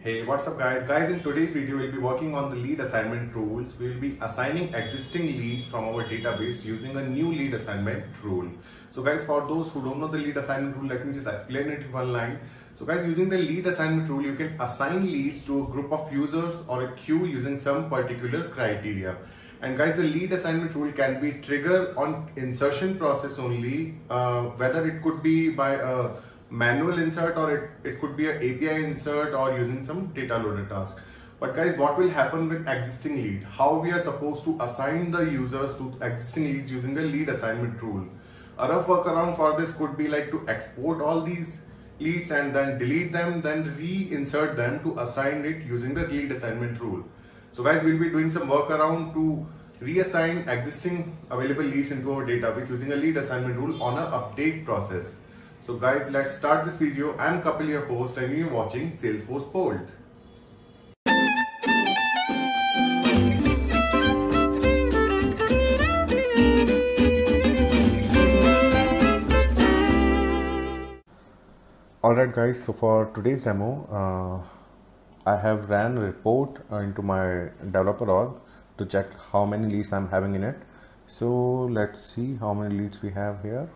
Hey, what's up guys? In today's video we'll be working on the lead assignment rules. We'll be assigning existing leads from our database using a new lead assignment rule. So guys, for those who don't know the lead assignment rule, let me just explain it in one line. So guys, using the lead assignment rule, you can assign leads to a group of users or a queue using some particular criteria. And guys, the lead assignment rule can be triggered on insertion process only, whether it could be by a manual insert or it could be an API insert or using some data loader task. But guys, what will happen with existing lead? How we are supposed to assign the users to existing leads using the lead assignment rule? A rough workaround for this could be like to export all these leads and then delete them, then reinsert them to assign it using the lead assignment rule. So guys, we'll be doing some workaround to reassign existing available leads into our database using a lead assignment rule on an update process. So guys, let's start this video. I'm Kapil, your host, and you're watching Salesforce Bold. Alright guys, so for today's demo, I have ran a report into my developer org to check how many leads I'm having in it. So let's see how many leads we have here.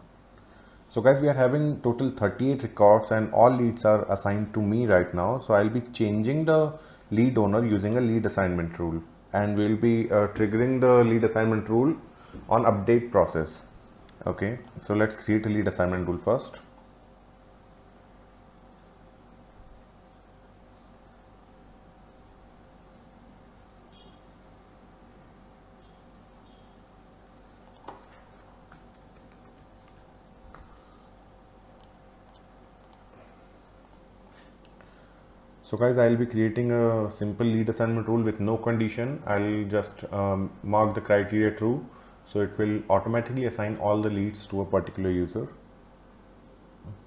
So guys, we are having total 38 records and all leads are assigned to me right now. So I'll be changing the lead owner using a lead assignment rule, and we'll be triggering the lead assignment rule on update process. Okay, so let's create a lead assignment rule first. So guys, I'll be creating a simple lead assignment rule with no condition. I'll just mark the criteria true, so it will automatically assign all the leads to a particular user.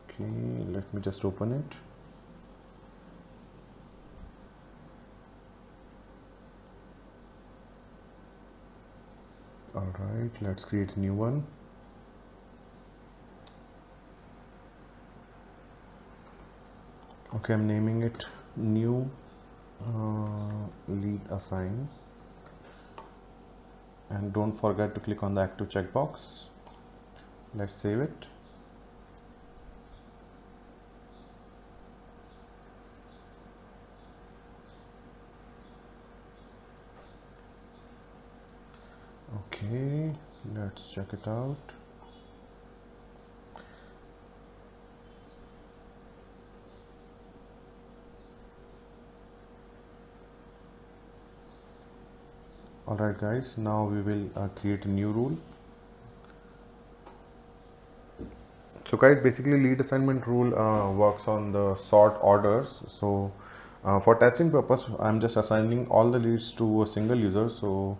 Okay, let me just open it. All right, let's create a new one. Okay, I'm naming it new lead assign, and don't forget to click on the active checkbox. Let's save it. Okay, let's check it out. Alright guys, now we will create a new rule. So guys, basically lead assignment rule works on the sort orders. So for testing purpose, I'm just assigning all the leads to a single user. So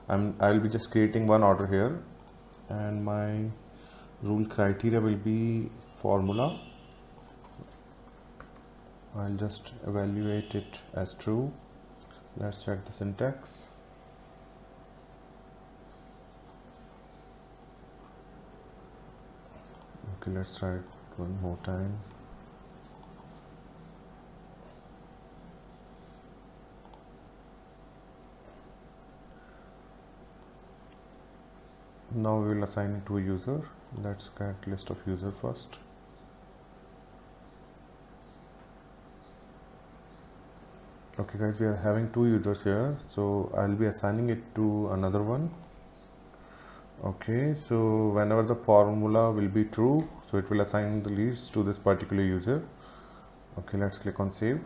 I'll be just creating one order here, and my rule criteria will be formula. I'll just evaluate it as true. Let's check the syntax. Okay, let's try it one more time. Now we will assign it to a user. Let's get list of user first. Okay guys, we are having two users here, so I'll be assigning it to another one. Okay, so whenever the formula will be true, so it will assign the leads to this particular user. Okay, let's click on save.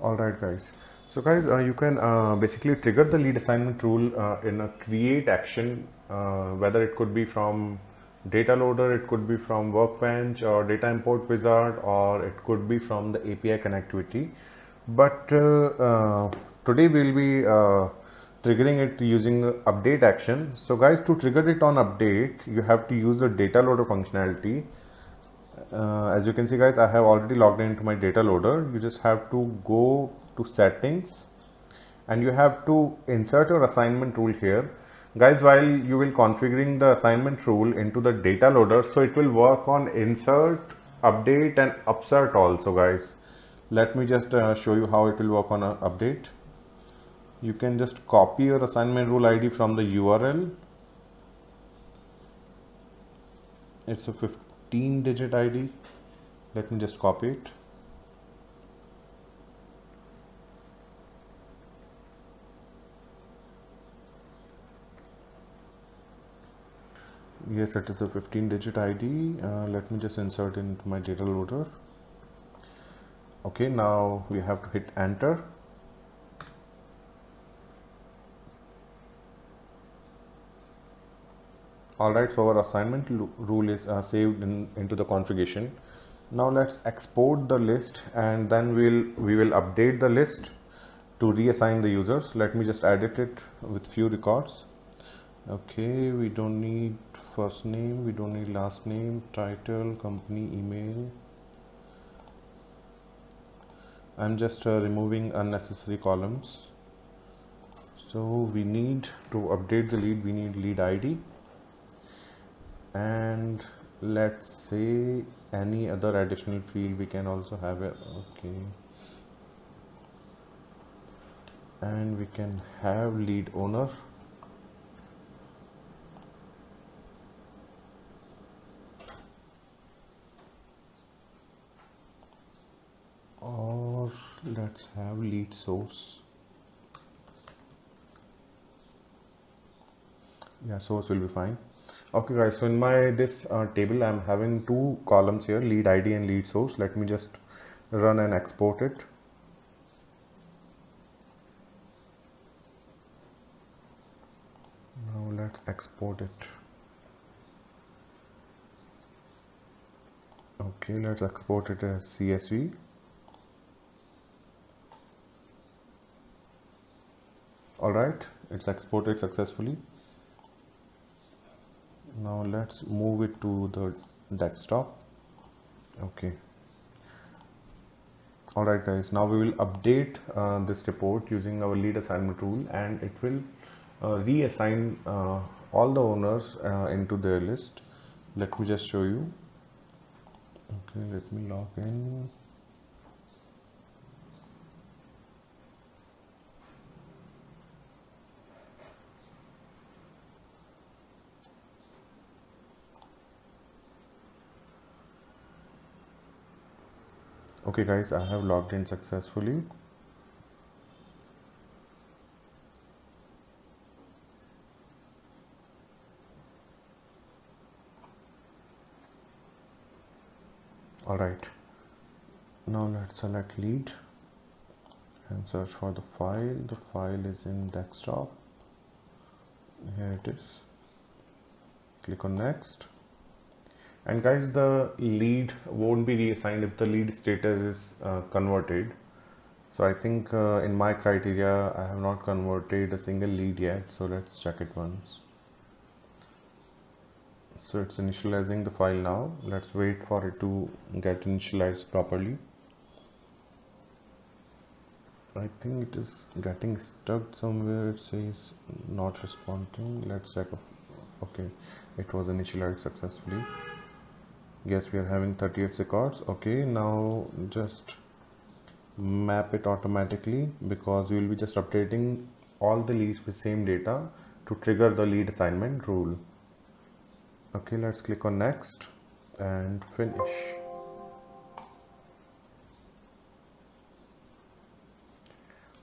Alright guys, so guys, you can basically trigger the lead assignment rule in a create action, whether it could be from data loader, it could be from workbench or data import wizard, or it could be from the API connectivity. But today we'll be triggering it using update action. So guys, to trigger it on update, you have to use the data loader functionality. As you can see guys, I have already logged into my data loader. You just have to go to settings and you have to insert your assignment rule here. Guys, while you will configuring the assignment rule into the data loader, so it will work on insert, update and upsert also, guys. Let me just show you how it will work on update. You can just copy your assignment rule ID from the URL. It's a 15-digit ID. Let me just copy it. Yes, it is a 15-digit ID. Let me just insert into my data loader. Okay, now we have to hit enter. Alright, so our assignment rule is saved into the configuration. Now let's export the list, and then we will update the list to reassign the users. Let me just edit it with few records. Okay, we don't need first name, we don't need last name, title, company, email. I'm just removing unnecessary columns. So we need to update the lead, we need lead ID, and let's say any other additional field we can also have it. Okay, and we can have lead owner. Or let's have lead source. Yeah, source will be fine. Okay guys, so in my this table I'm having two columns here, lead ID and lead source. Let me just run and export it. Now let's export it. Okay, let's export it as CSV. Alright, it's exported successfully. Now let's move it to the desktop. Okay. Alright guys, now we will update this report using our lead assignment rule, and it will reassign all the owners into their list. Let me just show you. Okay, let me log in. Okay guys, I have logged in successfully. Alright, now let's select lead and search for the file. The file is in desktop. Here it is. Click on next. And guys, the lead won't be reassigned if the lead status is converted. So I think in my criteria I have not converted a single lead yet, so let's check it once. So it's initializing the file now. Let's wait for it to get initialized properly. I think it is getting stuck somewhere. It says not responding. Let's check. Okay, it was initialized successfully. Yes, we are having 38 records. Okay, now just map it automatically, because we will be just updating all the leads with same data to trigger the lead assignment rule. Okay, let's click on next and finish.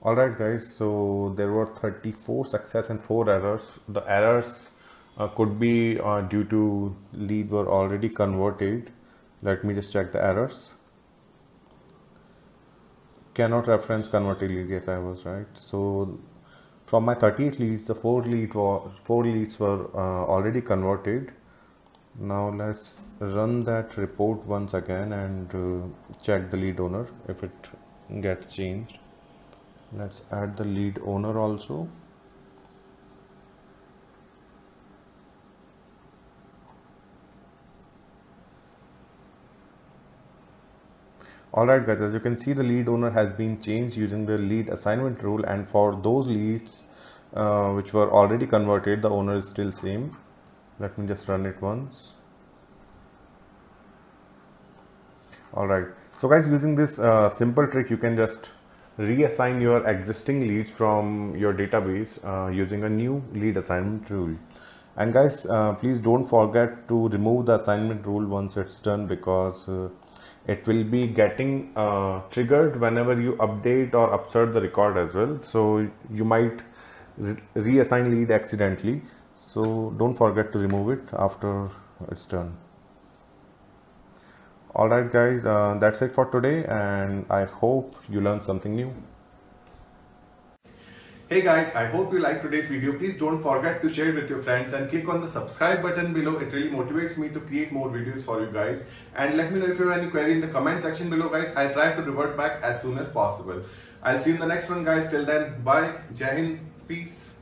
Alright guys, so there were 34 success and 4 errors. The errors could be due to lead were already converted. Let me just check the errors. Cannot reference converted lead. Yes, I was right. So from my 38 leads, the 4 leads were already converted. Now let's run that report once again and check the lead owner if it gets changed. Let's add the lead owner also. Alright guys, as you can see, the lead owner has been changed using the lead assignment rule, and for those leads which were already converted. The owner is still same. Let me just run it once. Alright, so guys, using this simple trick, you can just reassign your existing leads from your database using a new lead assignment rule. And guys, please don't forget to remove the assignment rule once it's done, because it will be getting triggered whenever you update or upsert the record as well. So you might reassign lead accidentally. So don't forget to remove it after it's done. Alright guys, that's it for today, and I hope you learned something new. Hey guys, I hope you liked today's video. Please don't forget to share it with your friends and click on the subscribe button below. It really motivates me to create more videos for you guys. And let me know if you have any query in the comment section below guys. I'll try to revert back as soon as possible. I'll see you in the next one guys. Till then, bye, Jai Hind, peace.